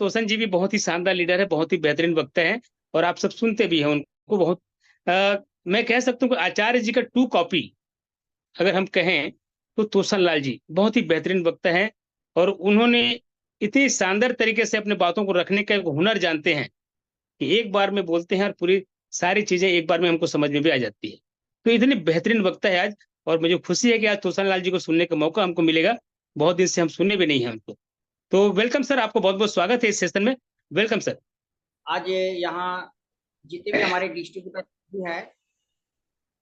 तोसन जी भी बहुत ही शानदार लीडर है, बहुत ही बेहतरीन वक्ता है और आप सब सुनते भी हैं उनको बहुत। मैं कह सकता हूँ कि आचार्य जी का टू कॉपी अगर हम कहें तो तोसन लाल जी बहुत ही बेहतरीन वक्ता हैं और उन्होंने इतनी शानदार तरीके से अपने बातों को रखने का एक हुनर जानते हैं कि एक बार में बोलते हैं और पूरी सारी चीजें एक बार में हमको समझ में भी आ जाती है। तो इतनी बेहतरीन वक्ता है आज और मुझे खुशी है कि आज तोसन लाल जी को सुनने का मौका हमको मिलेगा। बहुत दिन से हम सुने भी नहीं हैं उनको। तो वेलकम सर, आपको बहुत बहुत स्वागत है इस सेशन में। Welcome sir. आज यहाँ जितने भी हमारे डिस्ट्रीब्यूटर हैं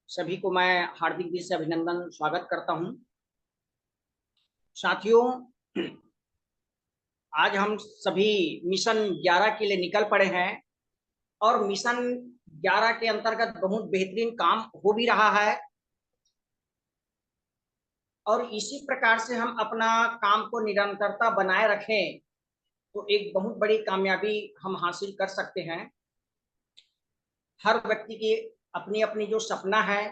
सभी को मैं हार्दिक दिल से अभिनंदन स्वागत करता हूँ। साथियों, आज हम सभी मिशन 11 के लिए निकल पड़े हैं और मिशन 11 के अंतर्गत बहुत बेहतरीन काम हो भी रहा है और इसी प्रकार से हम अपना काम को निरंतरता बनाए रखें तो एक बहुत बड़ी कामयाबी हम हासिल कर सकते हैं। हर व्यक्ति की अपनी अपनी जो सपना है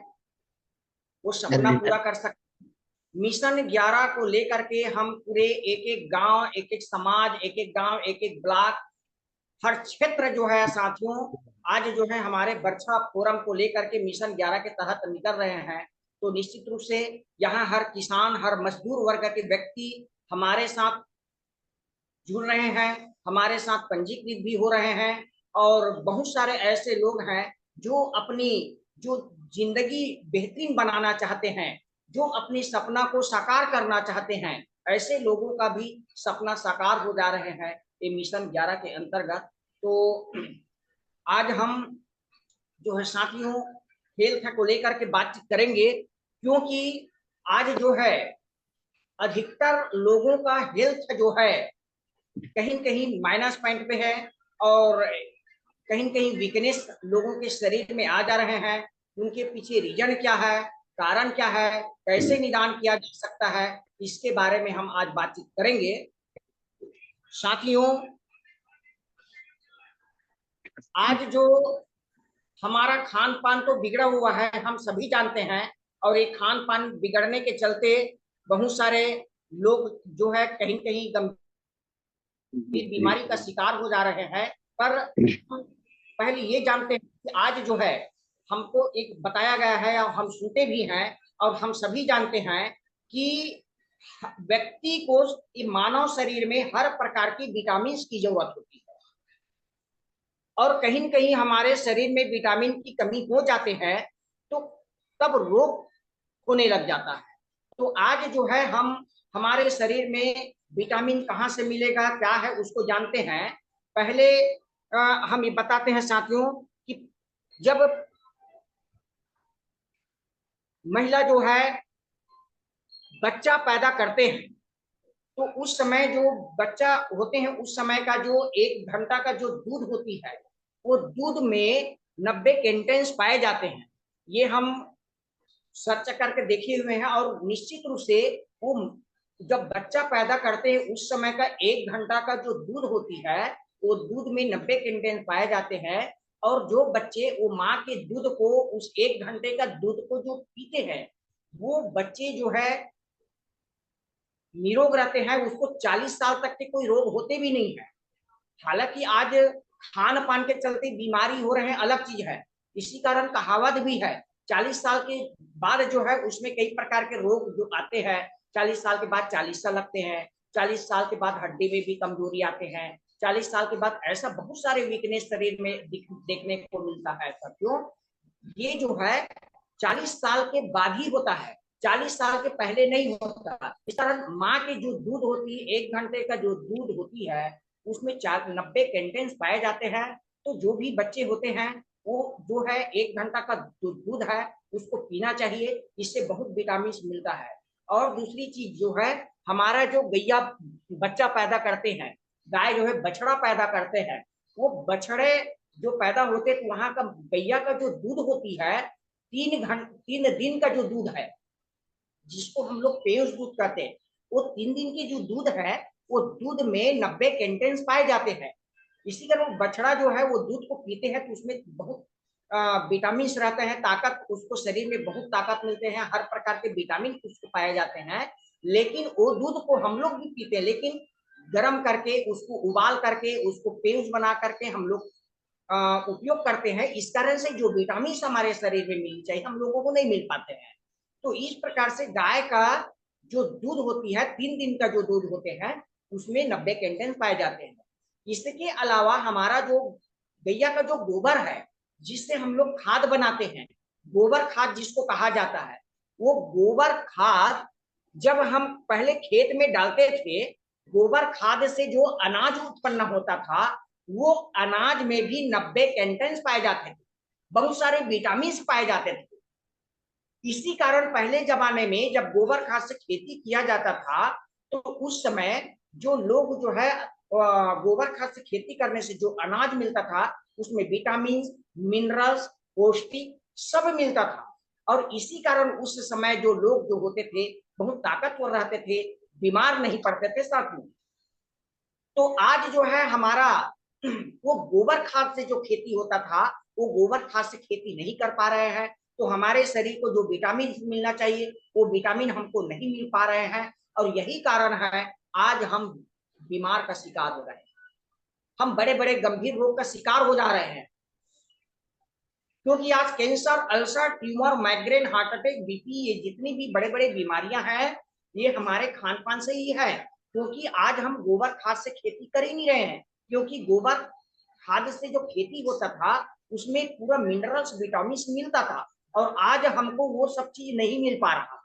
वो सपना पूरा कर सकते। मिशन 11 को लेकर के हम पूरे एक एक गांव, एक एक समाज, एक एक गांव, एक एक ब्लॉक, हर क्षेत्र जो है साथियों, आज जो है हमारे बरछा फोरम को लेकर के मिशन 11 के तहत निकल रहे हैं। तो निश्चित रूप से यहाँ हर किसान, हर मजदूर वर्ग के व्यक्ति हमारे साथ जुड़ रहे हैं, हमारे साथ पंजीकृत भी हो रहे हैं और बहुत सारे ऐसे लोग हैं जो अपनी जो जिंदगी बेहतरीन बनाना चाहते हैं, जो अपनी सपना को साकार करना चाहते हैं, ऐसे लोगों का भी सपना साकार हो जा रहे हैं ये मिशन 11 के अंतर्गत। तो आज हम जो है साथियों हेल्थ को लेकर के बातचीत करेंगे, क्योंकि आज जो है अधिकतर लोगों का हेल्थ जो है कहीं कहीं माइनस पॉइंट पे है और कहीं कहीं वीकनेस लोगों के शरीर में आ जा रहे हैं। उनके पीछे रीजन क्या है, कारण क्या है, कैसे निदान किया जा सकता है, इसके बारे में हम आज बातचीत करेंगे। साथियों, आज जो हमारा खान पान तो बिगड़ा हुआ है हम सभी जानते हैं और ये खान पान बिगड़ने के चलते बहुत सारे लोग जो है कहीं कहीं गंभीर बीमारी का शिकार हो जा रहे हैं। पर हम पहले ये जानते हैं कि आज जो है हमको एक बताया गया है और हम सुनते भी हैं और हम सभी जानते हैं कि व्यक्ति को मानव शरीर में हर प्रकार की विटामिन की जरूरत होती है और कहीं कहीं हमारे शरीर में विटामिन की कमी हो जाते हैं तो तब रोग होने लग जाता है। तो आज जो है हम हमारे शरीर में विटामिन कहाँ से मिलेगा, क्या है, उसको जानते हैं। पहले हम ये बताते हैं साथियों कि जब महिला जो है बच्चा पैदा करते हैं तो उस समय जो बच्चा होते हैं उस समय का जो 1 घंटा का जो दूध होती है वो दूध में 90 कंटेंट्स पाए जाते हैं। ये हम सर्च करके देखे हुए हैं और निश्चित रूप से वो जब बच्चा पैदा करते हैं उस समय का 1 घंटा का जो दूध होती है वो दूध में 90 कंटेंट पाए जाते हैं और जो बच्चे वो माँ के दूध को उस 1 घंटे का दूध को जो पीते हैं वो बच्चे जो है निरोग रहते हैं, उसको 40 साल तक के कोई रोग होते भी नहीं है। हालांकि आज खान पान के चलते बीमारी हो रहे हैं अलग चीज है, इसी कारण कहावत भी है 40 साल के बाद जो है उसमें कई प्रकार के रोग जो आते हैं, 40 साल के बाद 40 साल लगते हैं, 40 साल के बाद हड्डी में भी कमजोरी आते हैं, 40 साल के बाद ऐसा बहुत सारे वीकनेस शरीर में देखने को मिलता है। क्यों ये जो है 40 साल के बाद ही होता है, 40 साल के पहले नहीं होता। इस कारण माँ की जो दूध होती है 1 घंटे का जो दूध होती है उसमें 90 कंटेंट्स पाए जाते हैं। तो जो भी बच्चे होते हैं वो जो है 1 घंटा का जो दूध है उसको पीना चाहिए, इससे बहुत विटामिन मिलता है। और दूसरी चीज जो है हमारा जो गैया बच्चा पैदा करते हैं, गाय जो है बछड़ा पैदा करते हैं, वो बछड़े जो पैदा होते तो वहां का गैया का जो दूध होती है 3 दिन का जो दूध है जिसको हम लोग पेयुष दूध कहते हैं, वो 3 दिन की जो दूध है वो दूध में 90 कंटेंट्स पाए जाते हैं। इसी कारण बछड़ा जो है वो दूध को पीते हैं तो उसमें बहुत विटामिन रहते हैं, ताकत, उसको शरीर में बहुत ताकत मिलते हैं, हर प्रकार के विटामिन उसको पाए जाते हैं। लेकिन वो दूध को हम लोग भी पीते हैं, लेकिन गर्म करके उसको उबाल करके उसको पेस्ट बना करके हम लोग उपयोग करते हैं। इस कारण से जो विटामिन हमारे शरीर में मिलनी चाहिए हम लोगों को नहीं मिल पाते हैं। तो इस प्रकार से गाय का जो दूध होती है 3 दिन का जो दूध होते हैं उसमें 90 कैंडेंस पाए जाते हैं। इसके अलावा हमारा जो गैया का जो गोबर है जिससे हम लोग खाद बनाते हैं, गोबर खाद जिसको कहा जाता है, वो गोबर खाद जब हम पहले खेत में डालते थे, गोबर खाद से जो अनाज उत्पन्न होता था वो अनाज में भी 90 कैंटेंस पाए जाते थे, बहुत सारे विटामिन पाए जाते थे। इसी कारण पहले जमाने में जब गोबर खाद से खेती किया जाता था तो उस समय जो लोग जो है गोबर खाद से खेती करने से जो अनाज मिलता था उसमें विटामिन, मिनरल्स, पौष्टिक सब मिलता था। और इसी कारण उस समय जो लोग जो होते थे बहुत ताकतवर रहते थे, बीमार नहीं पड़ते थे साथ में। तो आज जो है हमारा वो गोबर खाद से जो खेती होता था वो गोबर खाद से खेती नहीं कर पा रहे हैं, तो हमारे शरीर को जो विटामिन मिलना चाहिए वो विटामिन हमको नहीं मिल पा रहे हैं। और यही कारण है आज हम बीमार का शिकार हो रहे हैं, हम बड़े बड़े गंभीर रोग का शिकार हो जा रहे हैं। क्योंकि आज cancer, ulcer, tumour, migraine, heart attack, BP, ये जितनी भी बड़े बड़े बीमारियां हैं ये हमारे खान पान से ही है। क्योंकि आज हम गोबर खाद से खेती कर ही नहीं रहे हैं, क्योंकि गोबर खाद से जो खेती होता था उसमें पूरा मिनरल्स, विटामिन मिलता था, और आज हमको वो सब चीज नहीं मिल पा रहा।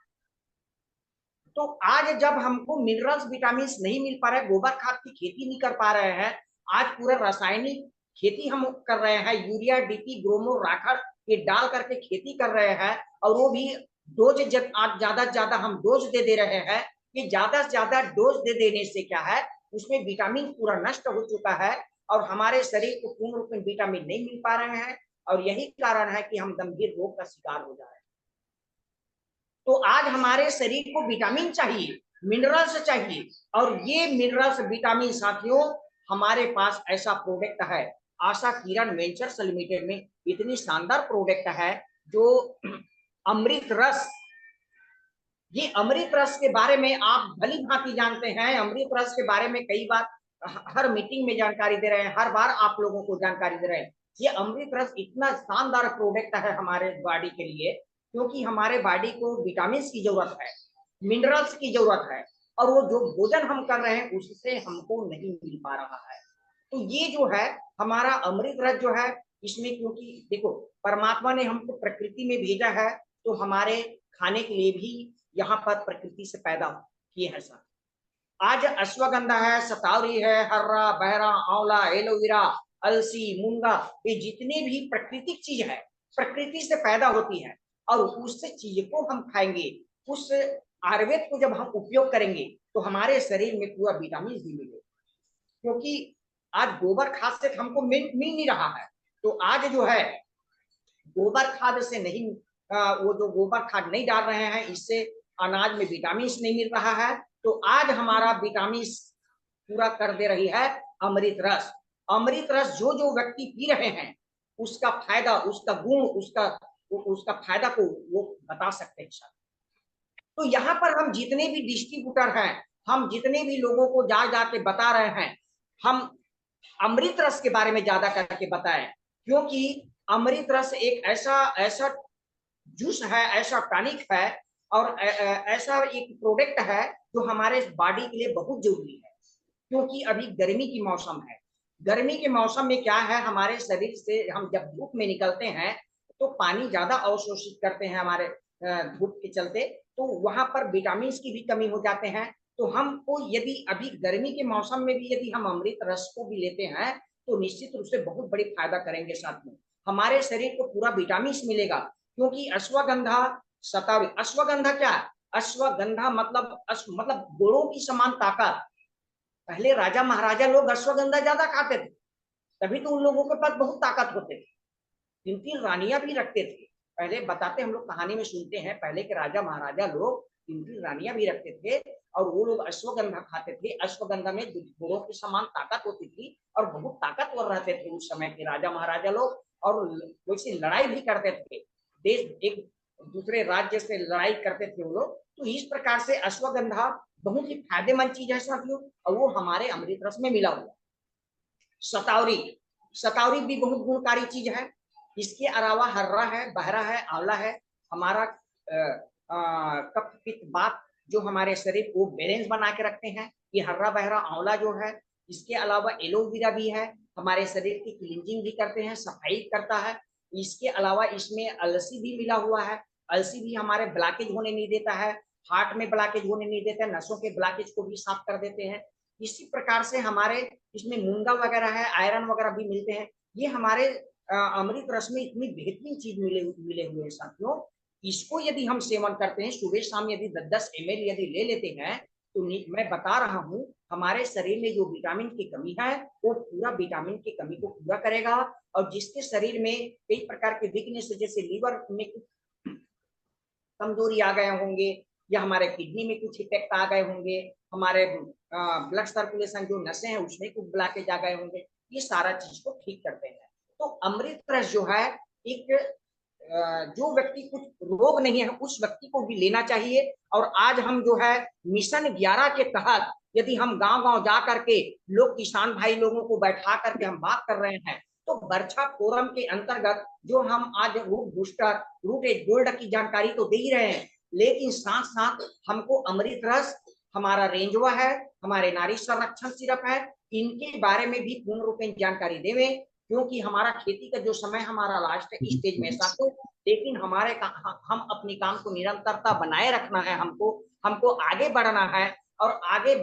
तो आज जब हमको मिनरल्स, विटामिन नहीं मिल पा रहे, गोबर खाद की खेती नहीं कर पा रहे हैं, आज पूरा रासायनिक खेती हम कर रहे हैं, यूरिया, डीपी, ग्रोमो, राखड़ ये डाल करके खेती कर रहे हैं, और वो भी डोज ज्यादा से ज्यादा हम डोज दे रहे हैं कि ज्यादा से ज्यादा डोज दे देने से क्या है उसमें विटामिन पूरा नष्ट हो चुका है और हमारे शरीर को पूर्ण रूप में विटामिन नहीं मिल पा रहे हैं, और यही कारण है कि हम गंभीर रोग का शिकार हो जा रहे हैं। तो आज हमारे शरीर को विटामिन चाहिए, मिनरल्स चाहिए, और ये मिनरल्स, विटामिन साथियों हमारे पास ऐसा प्रोडक्ट है, आशा किरण वेंचर्स लिमिटेड में इतनी शानदार प्रोडक्ट है जो अमृत रस। ये अमृत रस के बारे में आप भली भांति जानते हैं, अमृत रस के बारे में कई बार हर मीटिंग में जानकारी दे रहे हैं, हर बार आप लोगों को जानकारी दे रहे हैं। ये अमृत रस इतना शानदार प्रोडक्ट है हमारे बॉडी के लिए, क्योंकि हमारे बॉडी को विटामिन की जरूरत है, मिनरल्स की जरूरत है, और वो जो भोजन हम कर रहे हैं उससे हमको नहीं मिल पा रहा है। तो ये जो है हमारा अमृत रस जो है इसमें, क्योंकि देखो परमात्मा ने हमको प्रकृति में भेजा है तो हमारे खाने के लिए भी यहाँ पर प्रकृति से पैदा किए हैं सर। आज अश्वगंधा है, सतावरी है, हर्रा, बहरा, आंवला, एलोवेरा, अलसी, मूंगा, ये जितनी भी प्राकृतिक चीज है प्रकृति से पैदा होती है, और उससे चीज को हम खाएंगे, उस आयुर्वेद को जब हम उपयोग करेंगे तो हमारे शरीर में पूरा विटामिन भी मिलेगा। क्योंकि आज गोबर खाद से हमको मिल नहीं रहा है, तो आज जो है गोबर खाद से नहीं, वो जो गोबर खाद नहीं डाल रहे हैं इससे अनाज में विटामिन नहीं मिल रहा है, तो आज हमारा विटामिन पूरा कर दे रही है अमृत रस। अमृत रस जो जो व्यक्ति पी रहे हैं उसका फायदा, उसका गुण, उसका फायदा को वो बता सकते हैं सर। तो यहाँ पर हम जितने भी डिस्ट्रीब्यूटर हैं, हम जितने भी लोगों को जा जाके बता रहे हैं, हम अमृत रस के बारे में ज्यादा करके बताएं, क्योंकि अमृत रस एक ऐसा ऐसा जूस है, ऐसा टॉनिक है, और ऐसा एक प्रोडक्ट है जो हमारे बॉडी के लिए बहुत जरूरी है। क्योंकि अभी गर्मी की मौसम है, गर्मी के मौसम में क्या है हमारे शरीर से हम जब धूप में निकलते हैं तो पानी ज्यादा अवशोषित करते हैं हमारे धूप के चलते, तो वहां पर विटामिन की भी कमी हो जाते हैं। तो हमको यदि अभी गर्मी के मौसम में भी यदि हम अमृत रस को भी लेते हैं तो निश्चित रूप से बहुत बड़ी फायदा करेंगे, साथ में हमारे शरीर को पूरा विटामिन मिलेगा। क्योंकि अश्वगंधा, शतावरी, अश्वगंधा क्या है, अश्वगंधा मतलब घोड़ों की समान ताकत। पहले राजा महाराजा लोग अश्वगंधा ज्यादा खाते थे, तभी तो उन लोगों के पास बहुत ताकत होते थे, 3-3 रानियां भी रखते थे। पहले बताते हम लोग कहानी में सुनते हैं, पहले के राजा महाराजा लोग 3-3 रानियां भी रखते थे, और वो लोग अश्वगंधा खाते थे। अश्वगंधा में घोड़ों की समान ताकत होती थी और बहुत ताकतवर रहते थे उस समय के राजा महाराजा लोग, और वैसे लड़ाई भी करते थे, देश एक दूसरे राज्य से लड़ाई करते थे वो लोग। तो इस प्रकार से अश्वगंधा बहुत ही फायदेमंद चीज है साथियों, और वो हमारे अमृत रस में मिला हुआ। सतावरी, सतावरी भी बहुत गुणकारी चीज है। इसके अलावा हर्रा है, बहरा है, आंवला है, हमारा कफ पित्त वात जो हमारे शरीर को बैलेंस बना के रखते हैं, ये हर्रा बहरा आंवला जो है। इसके अलावा एलोवेरा भी है, हमारे शरीर की क्लींजिंग भी करते हैं, सफाई करता है। इसके अलावा इसमें अलसी भी मिला हुआ है, अलसी भी हमारे ब्लॉकेज होने नहीं देता है, हार्ट में ब्लॉकेज होने नहीं देता है, नसों के ब्लॉकेज को भी साफ कर देते हैं। इसी प्रकार से हमारे इसमें मूंगा वगैरह है, आयरन वगैरह भी मिलते हैं। ये हमारे अमृत रस में इतनी बेहतरीन चीज मिले हुए हैं साथियों। इसको यदि हम सेवन करते हैं सुबह शाम, यदि 10-10 ml यदि ले लेते हैं, तो मैं बता रहा हूं हमारे शरीर में जो विटामिन की कमी है वो पूरा विटामिन की कमी को पूरा करेगा। और जिसके शरीर में कई प्रकार के वीकनेस, जैसे लीवर में कमजोरी आ गए होंगे, या हमारे किडनी में कुछ इफेक्ट आ गए होंगे, हमारे ब्लड सर्कुलेशन जो नसें हैं उसमें कुछ ब्लॉकेज आ गए होंगे, ये सारा चीज को ठीक करते हैं। तो अमृत रस जो है, एक जो व्यक्ति कुछ रोग नहीं है उस व्यक्ति को भी लेना चाहिए। और आज हम जो है मिशन 11 के तहत यदि हम गांव गांव जा करके लोग किसान भाई लोगों को बैठा करके हम बात कर रहे हैं, तो बर्छा फोरम के अंतर्गत जो हम आज root booster, root as gold की जानकारी तो दे ही रहे हैं, लेकिन साथ साथ हमको अमृत रस, हमारा रेंजवा है, हमारे नारी संरक्षण सिरप है, इनके बारे में भी पूर्ण रूप में जानकारी देवे। क्योंकि हमारा खेती का जो समय हमारा लास्ट स्टेज में साथियों, लेकिन हमारे हम अपनी काम को निरंतरता बनाए रखना है, हमको हमको आगे बढ़ना है और आगे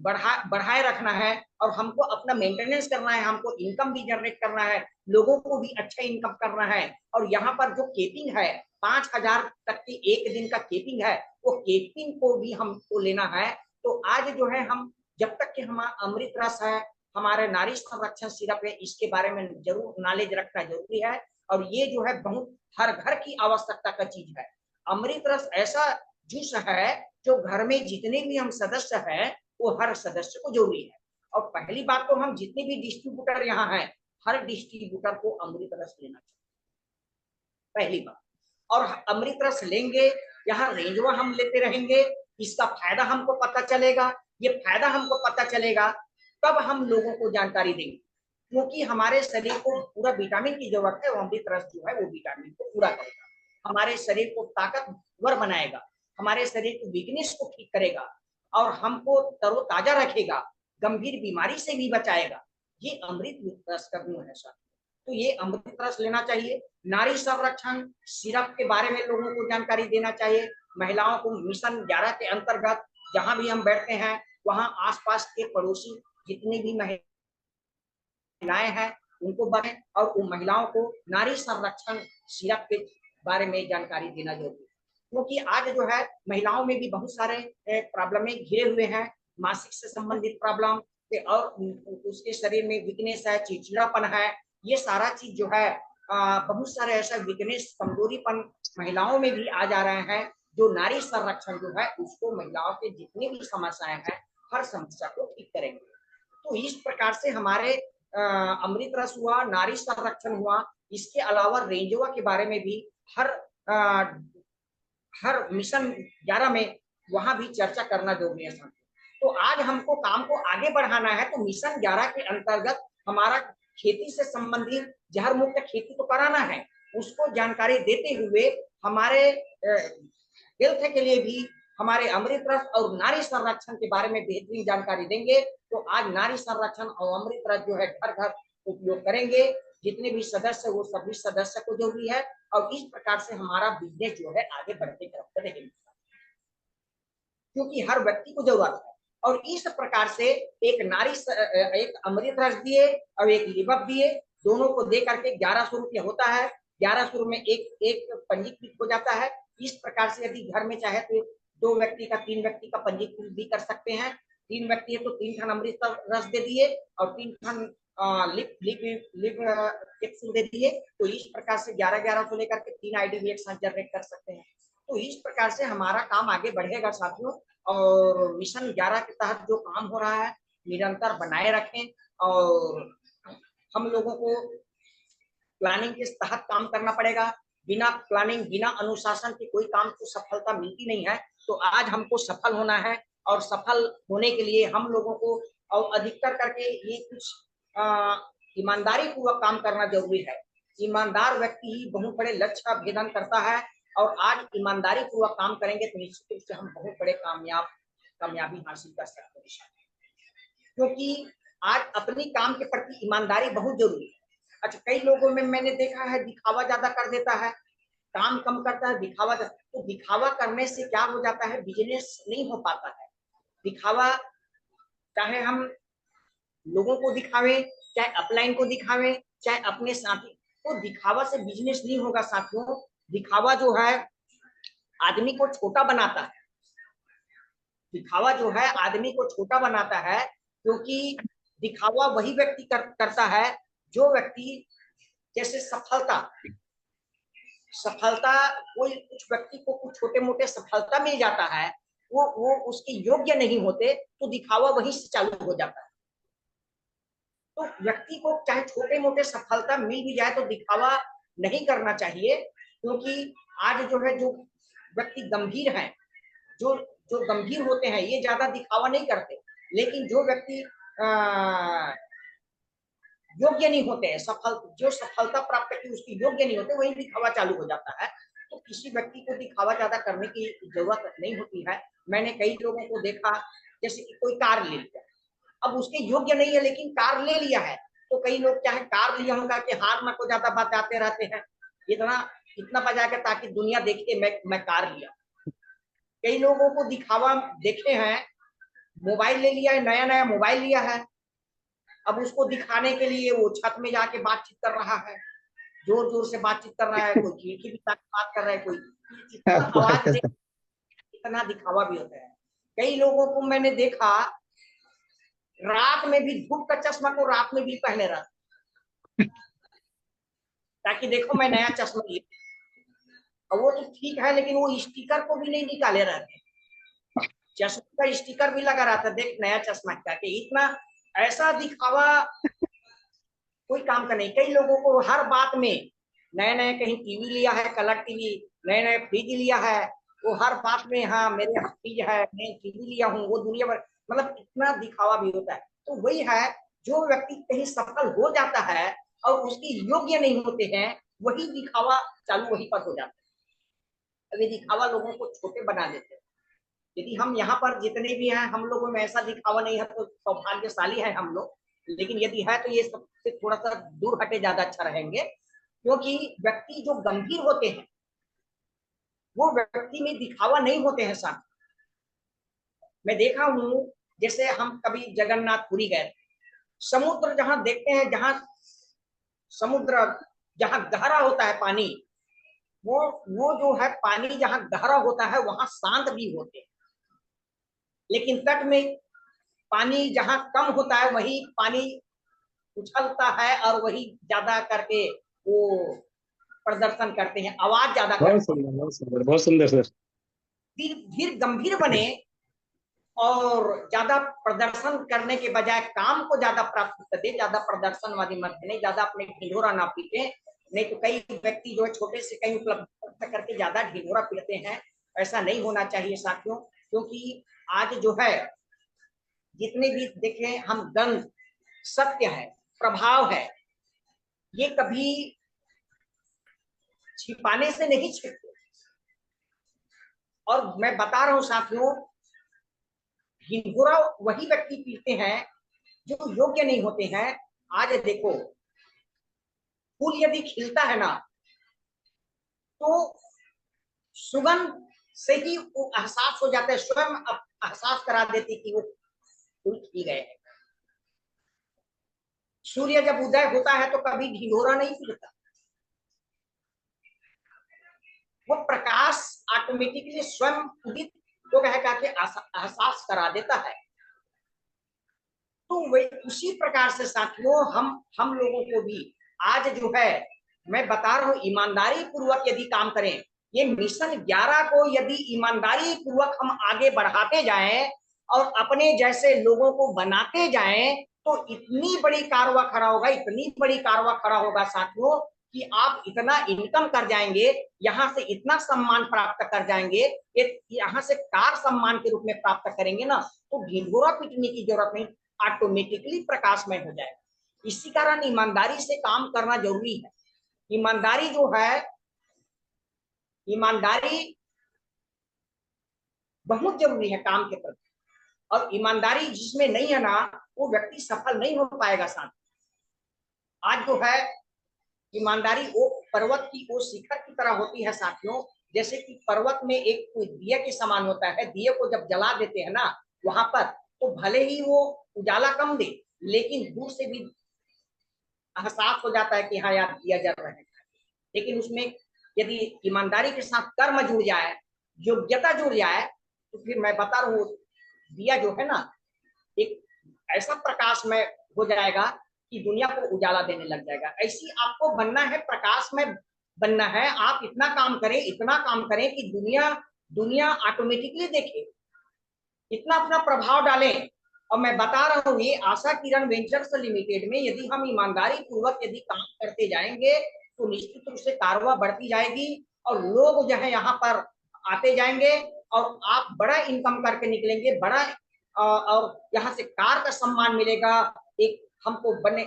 बढ़ाए रखना है, और हमको अपना मेंटेनेंस करना है, हमको इनकम भी जनरेट करना है, लोगों को भी अच्छा इनकम करना है। और यहाँ पर जो केपिंग है 5,000 तक की एक दिन का केपिंग है, वो केपिंग को भी हमको लेना है। तो आज जो है हम जब तक कि हमारा अमृत रस है, हमारे नारी संरक्षण सिरप है, इसके बारे में जरूर नॉलेज रखना जरूरी है। और ये जो है बहुत हर घर की आवश्यकता का चीज है। अमृत रस ऐसा जूस है जो घर में जितने भी हम सदस्य हैं वो हर सदस्य को जरूरी है। और पहली बात तो हम जितने भी डिस्ट्रीब्यूटर यहाँ हैं, हर डिस्ट्रीब्यूटर को अमृत रस लेना चाहिए, पहली बात। और अमृत रस लेंगे, यहाँ रेंजवा हम लेते रहेंगे, इसका फायदा हमको पता चलेगा। ये फायदा हमको पता चलेगा तब हम लोगों को जानकारी देंगे, क्योंकि हमारे शरीर को पूरा विटामिन की जरूरत है। अमृत रस जो है वो विटामिन को पूरा करेगा, हमारे शरीर को ताकतवर बनाएगा, हमारे शरीर की वीकनेस को ठीक करेगा, और हमको तरोताजा रखेगा, गंभीर बीमारी से भी बचाएगा। ये अमृत रस का गुण है सर। तो ये अमृत रस लेना चाहिए। नारी संरक्षण सिरप के बारे में लोगों को जानकारी देना चाहिए। महिलाओं को मिशन 11 के अंतर्गत जहां भी हम बैठते हैं वहां आसपास के पड़ोसी जितनी भी महिलाएं हैं उनको बताएं, और उन महिलाओं को नारी संरक्षण सिरप के बारे में जानकारी देना जरूरी है। क्योंकि आज जो है महिलाओं में भी बहुत सारे प्रॉब्लम घिरे हुए हैं, मासिक से संबंधित प्रॉब्लम, और उसके शरीर में वीकनेस है, चिड़चिड़ापन है, ये सारा चीज जो है बहुत सारे ऐसा वीकनेस, कमजोरीपन महिलाओं में भी आ जा रहे हैं। जो नारी संरक्षण जो है उसको महिलाओं के जितनी भी समस्याएं हैं हर समस्या को ठीक करेंगे। तो इस प्रकार से हमारे अमृत रस हुआ, नारी संरक्षण हुआ, इसके अलावा रेंजवा के बारे में भी हर मिशन 11 में वहां भी चर्चा करना जरूरी है। तो आज हमको काम को आगे बढ़ाना है, तो मिशन 11 के अंतर्गत हमारा खेती से संबंधित जहर मुक्त खेती को कराना है, उसको जानकारी देते हुए हमारे हेल्थ के लिए भी हमारे अमृत रस और नारी संरक्षण के बारे में बेहतरीन जानकारी देंगे। तो आज नारी संरक्षण और अमृत रस जो है घर घर उपयोग करेंगे, जितने भी सदस्य वो सभी सदस्य को जरूरी है, और इस प्रकार से हमारा बिजनेस जो है आगे बढ़ते रहेगा, क्योंकि हर व्यक्ति को जरूरत है। और इस प्रकार से एक अमृत रस दिए और एक लिबक दिए, दोनों को दे करके 1100 रुपये होता है। 1100 में एक पंजीकृत हो जाता है। इस प्रकार से यदि घर में चाहे तो 2 व्यक्ति का, 3 व्यक्ति का पंजीकृत भी कर सकते हैं। 3 व्यक्ति है तो 3 खान अमृत रस दे दिए और 3 खान कैप्सूल दे दिए। तो इस प्रकार से 1100 लेकर के 3 आईडी भी एक साथ जनरेट कर सकते हैं। तो इस प्रकार से हमारा काम आगे बढ़ेगा साथियों। और मिशन 11 के तहत जो काम हो रहा है निरंतर बनाए रखें, और हम लोगों को प्लानिंग के तहत काम करना पड़ेगा। बिना प्लानिंग, बिना अनुशासन के कोई काम को सफलता मिलती नहीं है। तो आज हमको सफल होना है और सफल होने के लिए हम लोगों को और अधिकतर करके ये कुछ ईमानदारी पूर्वक काम करना जरूरी है। ईमानदार व्यक्ति ही बहुत बड़े लक्ष्य का भेदन करता है, और आज ईमानदारी पूर्वक काम करेंगे तो निश्चित रूप से हम बहुत बड़े कामयाबी हासिल कर सकते हैं, क्योंकि आज अपनी काम के प्रति ईमानदारी बहुत जरूरी है। अच्छा, कई लोगों में मैंने देखा है दिखावा ज्यादा कर देता है, काम कम करता है, दिखावा, तो दिखावा करने से क्या हो जाता है, बिजनेस नहीं हो पाता है। दिखावा चाहे हम लोगों को दिखावे, चाहे अपलाइन को दिखावे, चाहे अपने साथी को, दिखावा से बिजनेस नहीं होगा साथियों। दिखावा जो है आदमी को छोटा बनाता है, दिखावा जो है आदमी को छोटा बनाता है, क्योंकि दिखावा वही व्यक्ति करता है जो व्यक्ति, जैसे सफलता कोई कुछ व्यक्ति को कुछ छोटे मोटे सफलता मिल जाता है, वो उसके योग्य नहीं होते, तो दिखावा वहीं से चालू हो जाता है। तो व्यक्ति को चाहे छोटे मोटे सफलता मिल भी जाए तो दिखावा नहीं करना चाहिए, क्योंकि आज जो है जो व्यक्ति गंभीर हैं, जो जो गंभीर होते हैं, ये ज्यादा दिखावा नहीं करते, लेकिन जो व्यक्ति योग्य नहीं होते हैं, जो सफलता प्राप्त की उसकी योग्य नहीं होते, वही दिखावा चालू हो जाता है। तो किसी व्यक्ति को दिखावा ज्यादा करने की जरूरत नहीं होती है। मैंने कई लोगों को देखा, जैसे कि कोई कार ले लिया, अब उसके योग्य नहीं है लेकिन कार ले लिया है, तो कई लोग चाहे कार लिया होगा कि हार में को ज्यादा बताते रहते हैं, इतना बजा के ताकि दुनिया देखे मैं कार लिया। कई लोगों को दिखावा देखे हैं, मोबाइल ले लिया है, नया नया मोबाइल लिया है, अब उसको दिखाने के लिए वो छत में जाके बातचीत कर रहा है, जोर जोर से बातचीत कर रहा है, कोई खिड़की भी बात कर रहा है, कोई आवाज दे, इतना दिखावा भी होता है। कई लोगों को मैंने देखा रात में भी धूप का चश्मा को रात में भी पहने रहते, ताकि देखो मैं नया चश्मा लिया। और वो तो ठीक है, लेकिन वो स्टिकर को भी नहीं निकाले रहते, चश्मे का स्टिकर भी लगा रहता, देख नया चश्मा का, कि इतना ऐसा दिखावा कोई काम का नहीं। कई लोगों को हर बात में नए नए कहीं टीवी लिया है, कलर टीवी, नए नए फ्रिज लिया है, वो हर बात में हाँ मेरे यहाँ फ्रिज है, मैं टीवी लिया हूँ, वो दुनिया भर, मतलब इतना दिखावा भी होता है। तो वही है, जो व्यक्ति कहीं सफल हो जाता है और उसके योग्य नहीं होते हैं, वही दिखावा चालू वहीं पर हो जाता है। अभी दिखावा लोगों को छोटे बना देते हैं। यदि हम यहाँ पर जितने भी हैं, हम लोगों में ऐसा दिखावा नहीं है तो सौभाग्यशाली है हम लोग, लेकिन यदि है तो ये सबसे थोड़ा सा दूर हटे ज्यादा अच्छा रहेंगे, क्योंकि व्यक्ति जो गंभीर होते हैं वो व्यक्ति में दिखावा नहीं होते हैं। साथ मैं देखा हूं, जैसे हम कभी जगन्नाथपुरी गए, समुद्र जहां देखते हैं, जहां समुद्र जहां गहरा होता है पानी, वो जो है पानी जहां गहरा होता है वहां शांत भी होते हैं, लेकिन तट में पानी जहां कम होता है वही पानी उछलता है और वही ज्यादा करके वो प्रदर्शन करते हैं, आवाज ज्यादा करते हैं। बहुत सुंदर सर। धीर गंभीर बने और ज्यादा प्रदर्शन करने के बजाय काम को ज्यादा प्राथमिकता दे, ज्यादा प्रदर्शनवादी मत बने, ज्यादा अपने ढिंढोरा ना पीटे। नहीं तो कई व्यक्ति जो है छोटे से कहीं उपलब्ध करके ज्यादा ढिंढोरा पीटते हैं, ऐसा नहीं होना चाहिए साथियों। क्योंकि आज जो है जितने भी देखें हम, गंध सत्य है, प्रभाव है, ये कभी छिपाने से नहीं छिपते। और मैं बता रहा हूं साथियों, ढिंढोरा वही व्यक्ति पीते हैं जो योग्य नहीं होते हैं। आज देखो, फूल यदि खिलता है ना, तो सुगंध से ही वो एहसास हो जाता है, स्वयं एहसास करा देती कि वो फूल खिल गए हैं। सूर्य जब उदय होता है तो कभी ढिंढोरा नहीं खिलता, वो प्रकाश ऑटोमेटिकली स्वयं उदित तो कह के एहसास करा देता है। तो वे उसी प्रकार से साथियों हम लोगों को भी आज जो है मैं बता रहा हूं, ईमानदारी पूर्वक यदि काम करें, ये मिशन 11 को यदि ईमानदारी पूर्वक हम आगे बढ़ाते जाएं और अपने जैसे लोगों को बनाते जाएं, तो इतनी बड़ी कारवा खड़ा होगा, इतनी बड़ी कारवा खड़ा होगा साथियों, कि कि आप इतना इनकम कर जाएंगे, यहाँ से इतना सम्मान प्राप्त कर जाएंगे, यहाँ से कार सम्मान के रूप में प्राप्त करेंगे ना, तो ढिंढोरा पीटने की जरूरत नहीं, ऑटोमेटिकली प्रकाशमय हो जाएगा। इसी कारण ईमानदारी से काम करना जरूरी है। ईमानदारी जो है, ईमानदारी बहुत जरूरी है काम के प्रति, और ईमानदारी जिसमें नहीं है ना, वो व्यक्ति सफल नहीं हो पाएगा। साथ आज जो है ईमानदारी वो पर्वत की वो शिखर की तरह होती है साथियों। जैसे कि पर्वत में एक दिया के समान होता है, दिए को जब जला देते हैं ना वहां पर, तो भले ही वो उजाला कम दे, लेकिन दूर से भी एहसास हो जाता है कि हाँ यार दिया जल रहा है। लेकिन उसमें यदि ईमानदारी के साथ कर्म जुड़ जाए, योग्यता जुड़ जाए, तो फिर मैं बता रहा हूँ दिया जो है ना एक ऐसा प्रकाश में हो जाएगा कि दुनिया को उजाला देने लग जाएगा। ऐसी आपको बनना है, प्रकाश में बनना है। आप इतना काम करें, इतना काम करें कि दुनिया ऑटोमेटिकली देखे, इतना अपना प्रभाव डालें। और मैं बता रहा हूँ ये आशा किरण वेंचर्स लिमिटेड में यदि हम ईमानदारी पूर्वक यदि काम करते जाएंगे तो निश्चित रूप से कारवा बढ़ती जाएगी और लोग जो है यहाँ पर आते जाएंगे और आप बड़ा इनकम करके निकलेंगे, बड़ा और यहाँ से कार का सम्मान मिलेगा, एक हमको बने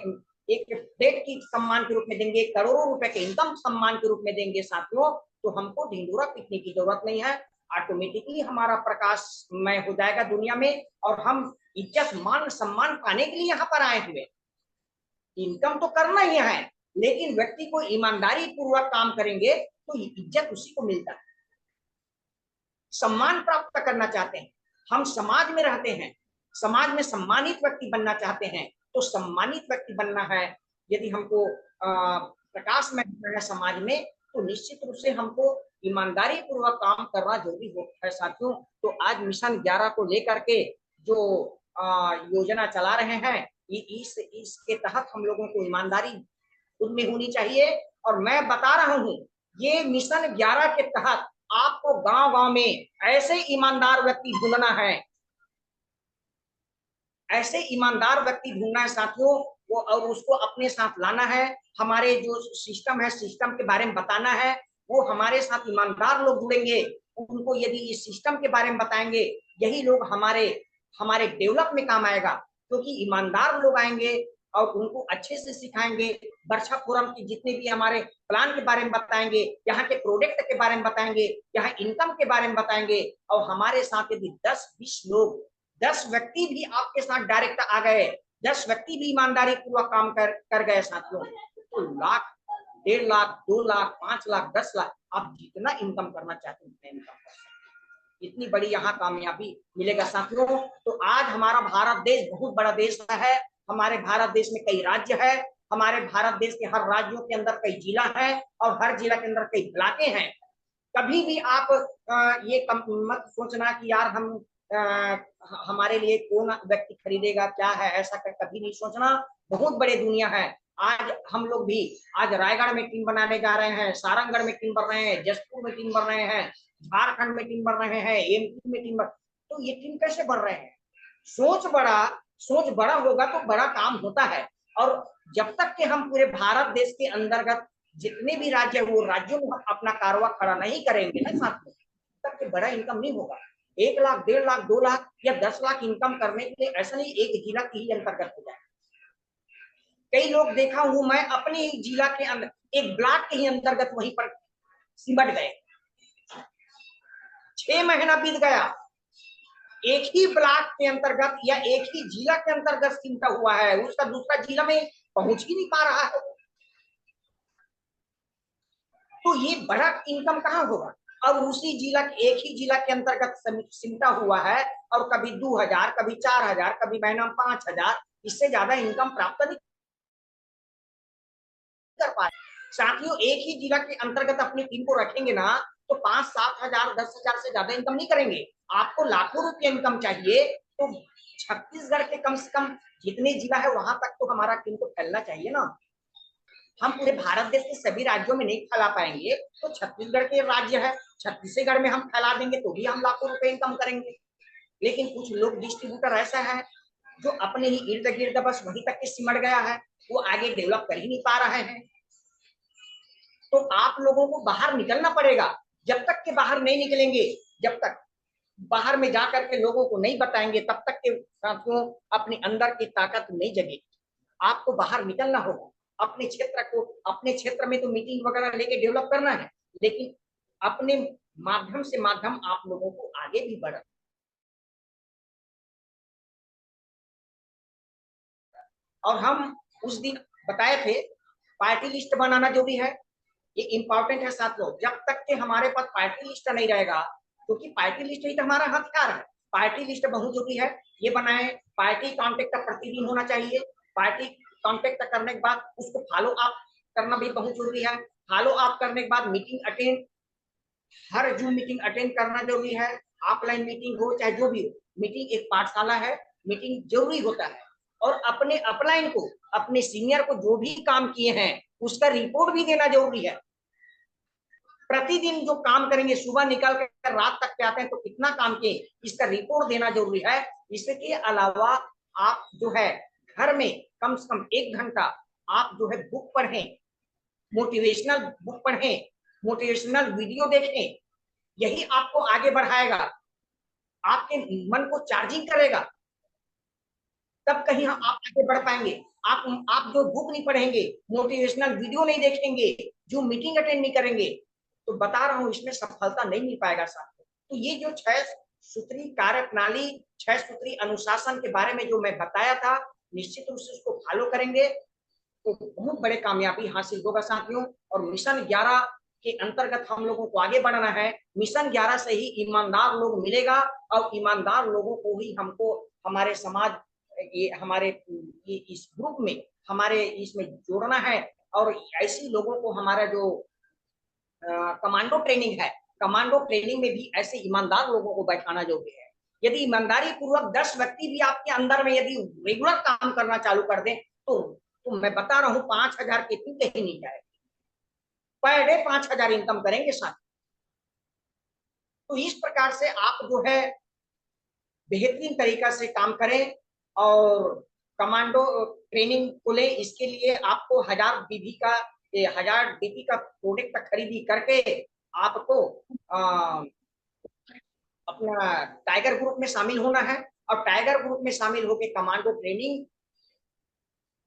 एक फ्लैट की सम्मान के रूप में देंगे, करोड़ों रुपए के इनकम सम्मान के रूप में देंगे साथियों। तो हमको ढिंडोरा पीटने की जरूरत नहीं है, ऑटोमेटिकली हमारा प्रकाशमय हो जाएगा दुनिया में, और हम इज्जत मान सम्मान पाने के लिए यहाँ पर आए हुए। इनकम तो करना ही है, लेकिन व्यक्ति को ईमानदारी पूर्वक काम करेंगे तो इज्जत उसी को मिलता है। सम्मान प्राप्त करना चाहते हैं, हम समाज में रहते हैं, समाज में सम्मानित व्यक्ति बनना चाहते हैं, तो सम्मानित व्यक्ति बनना है। यदि हमको प्रकाश में बनना है समाज में, तो निश्चित रूप से हमको ईमानदारी पूर्वक काम करना जरूरी है साथियों। तो आज मिशन 11 को लेकर के जो योजना चला रहे हैं, इसके तहत हम लोगों को ईमानदारी उनमें होनी चाहिए। और मैं बता रहा हूँ ये मिशन 11 के तहत आपको गांव-गांव में ऐसे ईमानदार व्यक्ति ढूंढना है, ऐसे ईमानदार व्यक्ति ढूंढना है साथियों, वो और उसको अपने साथ लाना है। हमारे जो सिस्टम है, सिस्टम के बारे में बताना है, वो हमारे साथ ईमानदार लोग जुड़ेंगे, उनको यदि इस सिस्टम के बारे में बताएंगे, यही लोग हमारे डेवलप में काम आएगा। क्योंकि ईमानदार लोग आएंगे और उनको अच्छे से सिखाएंगे, वर्षा फोरम की जितने भी हमारे प्लान के बारे में बताएंगे, यहाँ के प्रोडक्ट के बारे में बताएंगे, यहाँ इनकम के बारे में बताएंगे। और हमारे साथ यदि 10-20 लोग, 10 व्यक्ति भी आपके साथ डायरेक्ट आ गए, 10 व्यक्ति भी ईमानदारी पूर्वक काम कर गए साथियों, तो लाख, 1.5 लाख, 2 लाख, 5 लाख, 10 लाख, आप जितना इनकम करना चाहते हैं उतना इनकम कर सकते हैं। इतनी बड़ी यहाँ कामयाबी मिलेगा साथियों। तो आज हमारा भारत देश बहुत बड़ा देश है, हमारे भारत देश में कई राज्य है, हमारे भारत देश के हर राज्यों के अंदर कई जिला है और हर जिला के अंदर कई ब्लॉकें हैं। कभी भी आप ये मत सोचना कि यार हमारे लिए कौन व्यक्ति खरीदेगा, क्या है, ऐसा कभी नहीं सोचना। बहुत बड़े दुनिया है। आज हम लोग भी आज रायगढ़ में टीम बनाने जा रहे हैं, सारंगगढ़ में टीम बन रहे हैं, जसपुर में टीम बन रहे हैं, झारखंड में टीम बन रहे हैं, एमपी में टीम तो ये टीम कैसे बन रहे हैं? सोच बड़ा होगा तो बड़ा काम होता है। और जब तक कि हम पूरे भारत देश के अंतर्गत जितने भी राज्य है वो राज्यों में हम अपना कारोबार खड़ा नहीं करेंगे ना साथ में, तब तक बड़ा इनकम नहीं होगा। 1 लाख, 1.5 लाख, 2 लाख या 10 लाख इनकम करने के लिए ऐसा नहीं एक जिला के ही अंतर्गत हो जाए। कई लोग देखा हूं मैं अपने जिला के अंदर, एक ब्लॉक के ही अंतर्गत वहीं पर सिमट गए। 6 महीना बीत गया, एक ही ब्लॉक के अंतर्गत या एक ही जिला के अंतर्गत सिमटा हुआ है, उसका दूसरा जिला में पहुंच ही नहीं पा रहा है। तो ये बड़ा इनकम कहाँ होगा? अब उसी जिला के एक ही जिला के अंतर्गत सिमटा हुआ है और कभी 2000, कभी 4000, कभी महीना 5000, इससे ज्यादा इनकम प्राप्त नहीं कर पाए। साथियों एक ही जिला के अंतर्गत अपनी टीम को रखेंगे ना तो 5-7 हजार, 10,000 से ज्यादा इनकम नहीं करेंगे। आपको लाखों रुपए इनकम चाहिए तो छत्तीसगढ़ के कम से कम जितने जिला है वहां तक तो हमारा टीम को फैलना चाहिए ना। हम पूरे भारत देश के सभी राज्यों में नहीं फैला पाएंगे तो छत्तीसगढ़ के राज्य है, छत्तीसगढ़ में हम फैला देंगे तो भी हम लाखों रुपए इनकम करेंगे। लेकिन कुछ लोग डिस्ट्रीब्यूटर ऐसा है जो अपने ही इर्द गिर्द बस वहीं तक के सिमट गया है, वो आगे डेवलप कर ही नहीं पा रहे हैं। तो आप लोगों को बाहर निकलना पड़ेगा। जब तक के बाहर नहीं निकलेंगे, जब तक बाहर में जाकर के लोगों को नहीं बताएंगे, तब तक के साथियों अपने अंदर की ताकत नहीं जगेगी। आपको बाहर निकलना होगा, अपने क्षेत्र को, अपने क्षेत्र में तो मीटिंग वगैरह लेके डेवलप करना है, लेकिन अपने माध्यम आप लोगों को आगे भी बढ़ना। और हम उस दिन बताए थे पार्टी लिस्ट बनाना जो भी है ये इंपॉर्टेंट है साथियों। जब तक के हमारे पास पार्टी लिस्ट नहीं रहेगा, क्योंकि पार्टी लिस्ट ही तो हमारा हथियार है। पार्टी लिस्ट बहुत जरूरी है, ये बनाए। पार्टी कांटेक्ट प्रतिदिन होना चाहिए। पार्टी कांटेक्ट करने के बाद उसको फॉलो अप करना भी बहुत जरूरी है। फॉलो अप करने के बाद मीटिंग अटेंड, हर जूम मीटिंग अटेंड करना जरूरी है। ऑफलाइन मीटिंग हो चाहे जो भी हो, मीटिंग एक पाठशाला है, मीटिंग जरूरी होता है। और अपने अपलाइन को, अपने सीनियर को जो भी काम किए हैं उसका रिपोर्ट भी देना जरूरी है। प्रतिदिन जो काम करेंगे, सुबह निकल कर रात तक के आते हैं तो कितना काम किए, इसका रिपोर्ट देना जरूरी है। इसके अलावा आप जो है घर में कम से कम 1 घंटा आप जो है बुक पढ़ें, मोटिवेशनल बुक पढ़ें, मोटिवेशनल वीडियो देखें। यही आपको आगे बढ़ाएगा, आपके मन को चार्जिंग करेगा, तब कहीं हम आप आगे बढ़ पाएंगे। आप जो बुक नहीं पढ़ेंगे, मोटिवेशनल वीडियो नहीं देखेंगे, जो मीटिंग अटेंड नहीं करेंगे, तो बता रहा हूं इसमें सफलता नहीं मिल पाएगा साथियों। तो ये जो 6 सूत्री कार्य प्रणाली, 6 सूत्री अनुशासन के बारे में जो मैं बताया था, निश्चित रूप से उसको फॉलो करेंगे तो बहुत बड़े कामयाबी हासिल होगा साथियों। और मिशन 11 के अंतर्गत हम लोगों को आगे बढ़ना है। मिशन 11 से ही ईमानदार लोग मिलेगा, और ईमानदार लोगों को ही हमको हमारे समाज, ये हमारे ये इस ग्रुप में, हमारे इसमें जोड़ना है। और ऐसी लोगों को हमारा जो कमांडो ट्रेनिंग है, कमांडो ट्रेनिंग में भी ऐसे ईमानदार लोगों को बैठाना जरूरी है। यदि ईमानदारी पूर्वक 10 व्यक्ति भी आपके अंदर में यदि रेगुलर काम करना चालू कर दें, तो मैं बता रहा हूं 5,000 के इतनी कहीं नहीं जाएगी। पर डे 5,000 इनकम करेंगे साथ। तो इस प्रकार से आप जो है बेहतरीन तरीका से काम करें और कमांडो ट्रेनिंग को ले। इसके लिए आपको 1000 डीपी का प्रोडक्ट खरीदी करके आपको अपना टाइगर ग्रुप में शामिल होना है। और टाइगर ग्रुप में शामिल होकर कमांडो ट्रेनिंग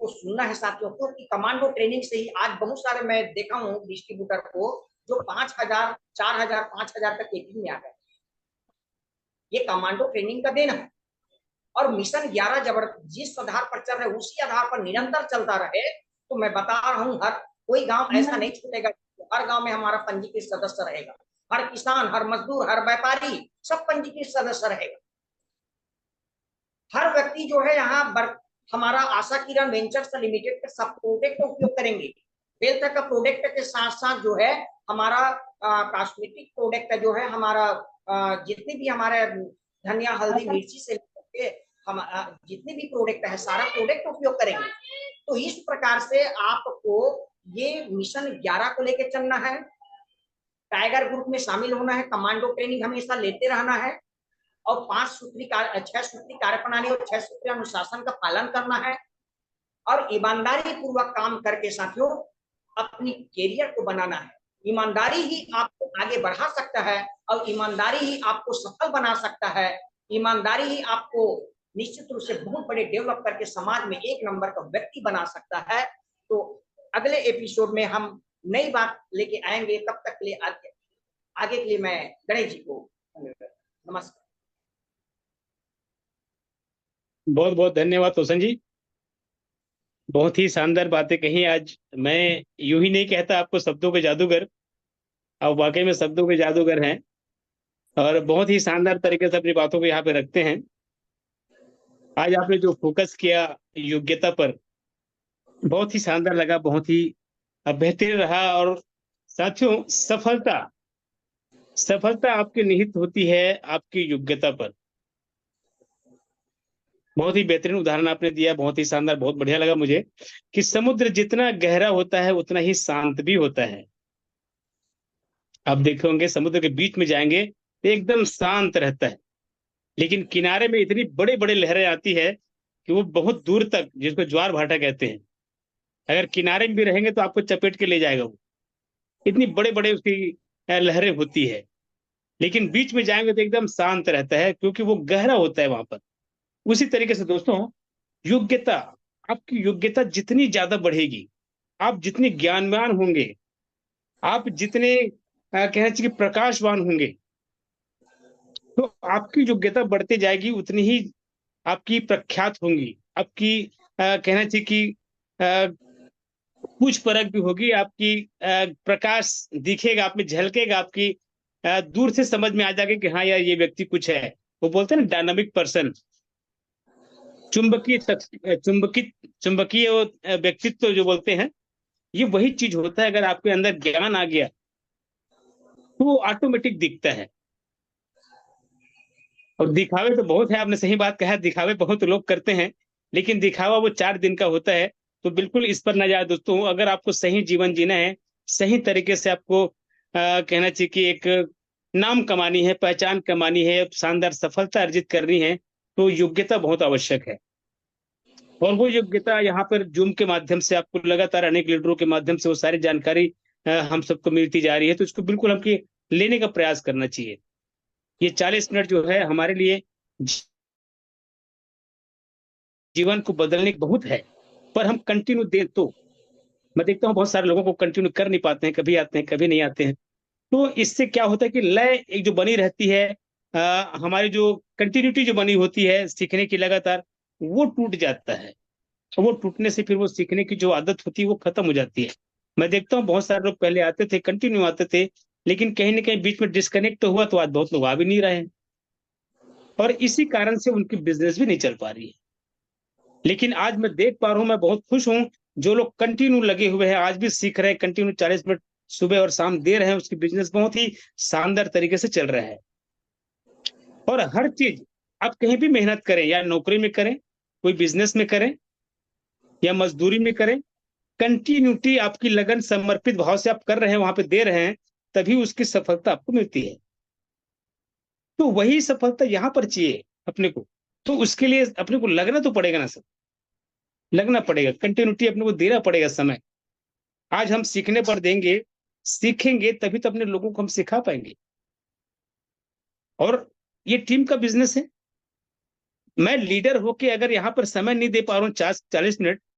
को सुनना है साथियों, क्योंकि कमांडो ट्रेनिंग से ही आज बहुत सारे मैं देखा हूँ डिस्ट्रीब्यूटर को जो 5,000, 4,000, 5,000 तक मीटिंग में आ गए। ये कमांडो ट्रेनिंग का देना है। और मिशन 11 जबरदस्त जिस आधार पर चल रहे उसी आधार पर निरंतर चलता रहे, तो मैं बता रहा हूँ हर कोई गांव ऐसा नहीं छूटेगा, हर गांव में हमारा पंजीकृत सदस्य रहेगा। हर किसान, हर मजदूर, हर व्यापारी सब पंजीकृत सदस्य रहेगा। हर व्यक्ति जो है यहाँ हमारा आशा किरण वेंचर्स लिमिटेड का सब प्रोडक्ट का उपयोग करेंगे। वेल्थ का प्रोडक्ट के साथ साथ जो है हमारा कॉस्मेटिक प्रोडक्ट जो है, हमारा जितने भी हमारे धनिया, हल्दी, मिर्ची से हम जितने भी प्रोडक्ट है सारा प्रोडक्ट उपयोग करेंगे। तो इस प्रकार से आपको ये मिशन 11 को लेकर चलना है, टाइगर ग्रुप में शामिल होना है, कमांडो ट्रेनिंग हमेशा लेते रहना है, और 6 सूत्री कार्यप्रणाली और 6 सूत्री अनुशासन का पालन करना है, और ईमानदारी पूर्वक काम करके साथियों अपनी कैरियर को बनाना है। ईमानदारी ही आपको आगे बढ़ा सकता है, और ईमानदारी ही आपको सफल बना सकता है। ईमानदारी ही आपको निश्चित रूप से बहुत बड़े डेवलप करके समाज में 1 नंबर का व्यक्ति बना सकता है। तो अगले एपिसोड में हम नई बात लेके आएंगे। तब तक के लिए आगे के लिए मैं गणेश जी को नमस्कार। बहुत बहुत धन्यवाद तोसन जी, बहुत ही शानदार बातें कही आज। मैं यूं ही नहीं कहता आपको शब्दों के जादूगर, आप वाकई में शब्दों के जादूगर हैं, और बहुत ही शानदार तरीके से अपनी बातों को यहाँ पे रखते हैं। आज आपने जो फोकस किया योग्यता पर, बहुत ही शानदार लगा, बहुत ही बेहतरीन रहा। और साथियों, सफलता सफलता आपकी निहित होती है आपकी योग्यता पर। बहुत ही बेहतरीन उदाहरण आपने दिया, बहुत ही शानदार, बहुत बढ़िया लगा मुझे कि समुद्र जितना गहरा होता है उतना ही शांत भी होता है। आप देखे होंगे समुद्र के बीच में जाएंगे तो एकदम शांत रहता है, लेकिन किनारे में इतनी बड़े बड़े लहरें आती है कि वो बहुत दूर तक, जिसको ज्वार भाटा कहते हैं, अगर किनारे में भी रहेंगे तो आपको चपेट के ले जाएगा वो। इतनी बड़े बड़े उसकी लहरें होती है। लेकिन बीच में जाएंगे तो एकदम शांत रहता है, क्योंकि वो गहरा होता है वहां पर। उसी तरीके से दोस्तों, योग्यता, आपकी योग्यता जितनी ज्यादा बढ़ेगी, आप जितने ज्ञानवान होंगे, आप जितने कहना चाहिए कि प्रकाशवान होंगे, तो आपकी योग्यता बढ़ती जाएगी, उतनी ही आपकी प्रख्यात होंगी, आपकी कहना चाहिए कि पूछ परख भी होगी आपकी, प्रकाश दिखेगा आप में, झलकेगा आपकी, दूर से समझ में आ जाएगा कि हाँ यार ये व्यक्ति कुछ है। वो बोलते हैं ना डायनामिक पर्सन, चुंबकीय चुंबकीय चुंबकीय वो, व्यक्तित्व जो बोलते हैं, ये वही चीज होता है। अगर आपके अंदर ज्ञान आ गया तो वो ऑटोमेटिक दिखता है। और दिखावे तो बहुत है, आपने सही बात कहा है, दिखावे बहुत लोग करते हैं, लेकिन दिखावा वो 4 दिन का होता है। तो बिल्कुल इस पर ना जाए दोस्तों। अगर आपको सही जीवन जीना है, सही तरीके से आपको कहना चाहिए कि एक नाम कमानी है, पहचान कमानी है, शानदार सफलता अर्जित करनी है, तो योग्यता बहुत आवश्यक है। और वो योग्यता यहाँ पर जूम के माध्यम से आपको लगातार अनेक लीडरों के माध्यम से वो सारी जानकारी हम सबको मिलती जा रही है, तो इसको बिल्कुल हमको लेने का प्रयास करना चाहिए। ये 40 मिनट जो है हमारे लिए जीवन को बदलने की बहुत है, पर हम कंटिन्यू दें तो। मैं देखता हूँ बहुत सारे लोगों को कंटिन्यू कर नहीं पाते हैं, कभी आते हैं कभी नहीं आते हैं। तो इससे क्या होता है कि लय एक जो बनी रहती है, हमारी जो कंटिन्यूटी जो बनी होती है सीखने की लगातार, वो टूट जाता है। और वो टूटने से फिर वो सीखने की जो आदत होती है वो खत्म हो जाती है। मैं देखता हूँ बहुत सारे लोग पहले आते थे, कंटिन्यू आते थे, लेकिन कहीं ना कहीं बीच में डिस्कनेक्ट हुआ, तो आज बहुत लोग आ भी नहीं रहे हैं। और इसी कारण से उनकी बिजनेस भी नहीं चल पा रही है। लेकिन आज मैं देख पा रहा हूं, मैं बहुत खुश हूं, जो लोग कंटिन्यू लगे हुए हैं, आज भी सीख रहे हैं, कंटिन्यू 40 मिनट सुबह और शाम दे रहे हैं, उसकी बिजनेस बहुत ही शानदार तरीके से चल रहा है। और हर चीज आप कहीं भी मेहनत करें, या नौकरी में करें, कोई बिजनेस में करें, या मजदूरी में करें, कंटिन्यूटी आपकी लगन समर्पित भाव से आप कर रहे हैं, वहां पे दे रहे हैं, तभी उसकी सफलता आपको मिलती है। तो वही सफलता यहाँ पर चाहिए अपने को। तो उसके लिए अपने को लगना तो पड़ेगा ना सर, लगना पड़ेगा, कंटिन्यूटी अपने को देना पड़ेगा समय। आज हम सीखने पर देंगे, सीखेंगे तभी तो अपने लोगों को हम सिखा पाएंगे। और ये टीम का बिजनेस है। मैं लीडर होके अगर यहाँ पर समय नहीं दे पा रहा हूँ 40 मिनट,